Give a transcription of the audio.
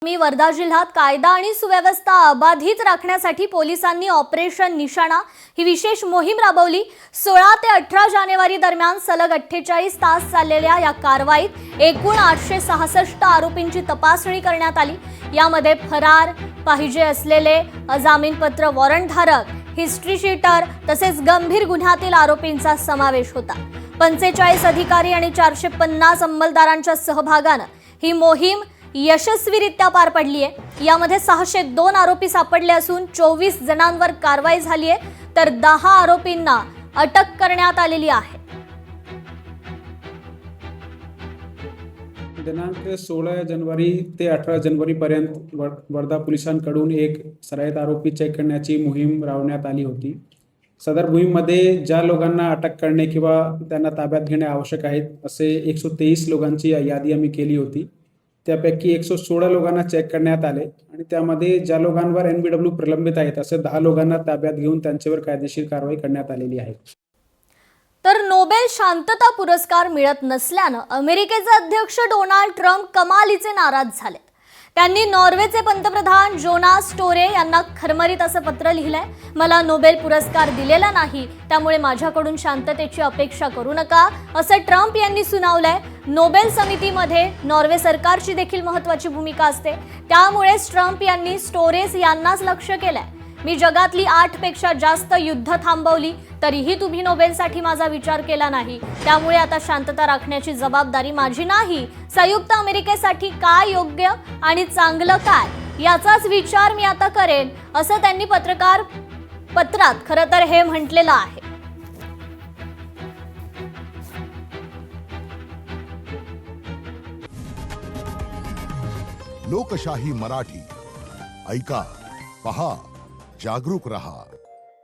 मी वर्धा जिल्ह्यात कायदा आणि सुव्यवस्था अबाधित राखण्यासाठी पोलिसांनी ऑपरेशन निशाणा ही विशेष मोहीम राबवली। 16 ते 18 जानेवारी दरम्यान सलग 48 तास चाललेल्या या कारवाईत एकूण 866 आरोपींची तपासणी करण्यात आली। यामध्ये फरार, पाहिजे असलेले, अजामीनपत्र वॉरंटधारक, हिस्ट्री शीटर तसेच गंभीर गुन्ह्यातील आरोपींचा समावेश होता। 45 अधिकारी आणि 450 अंमलदारांच्या सहभागाने ही मोहीम यशस्वीरित्या पार पडली आहे। यामध्ये 602 आरोपी सापडले असून 24 जणांवर कारवाई झाली आहे, तर 10 आरोपींना अटक करण्यात आलेली आहे। दिनांक 16 जानेवारी ते 18 जानेवारी पर्यंत वर्धा पोलिसांकडून एक सराईत आरोपी चेक करण्याची मोहीम राबवण्यात आली होती। सदर मोहीममध्ये ज्या लोकांना अटक करणे किंवा त्यांना ताब्यात घेणे आवश्यक आहे असे 123 लोकांची यादी आम्ही केली होती। त्यापैकी 116 लोकांना चेक करण्यात आले आणि त्यामध्ये ज्या लोकांवर NBW प्रलंबित आहेत असे 10 लोकांना ताब्यात घेऊन त्यांच्यावर कायदेशीर कारवाई करण्यात आलेली आहे। तर नोबेल शांतता पुरस्कार मिळत नसल्याने अमेरिकेचे अध्यक्ष डोनाल्ड ट्रम्प कमालीचे नाराज झाले। त्यांनी नॉर्वेचे पंतप्रधान जोनास स्टोरे यांना खरमरीत असं पत्र लिहिलंय। मला नोबेल पुरस्कार दिलेला नाही, त्यामुळे माझ्याकडून शांततेची अपेक्षा करू नका, असं ट्रम्प यांनी सुनावलंय। नोबेल समितीमध्ये नॉर्वे सरकारची देखील महत्त्वाची भूमिका असते, त्यामुळेच ट्रम्प यांनी स्टोरेस यांनाच लक्ष्य केलंय। मी जगातली 8 पेक्षा जास्त युद्ध थांबवली, तरीही तुम्ही नोबेलसाठी माझा विचार केला नाही, त्यामुळे आता शांतता राखण्याची जबाबदारी माझी नाही। संयुक्त अमेरिकेसाठी काय योग्य आणि चांगलं काय याचाच विचार मी आता करेन, असं त्यांनी पत्रात खरं तर हे म्हटलेलं आहे। लोकशाही मराठी ऐका, पहा, जागरूक रहा।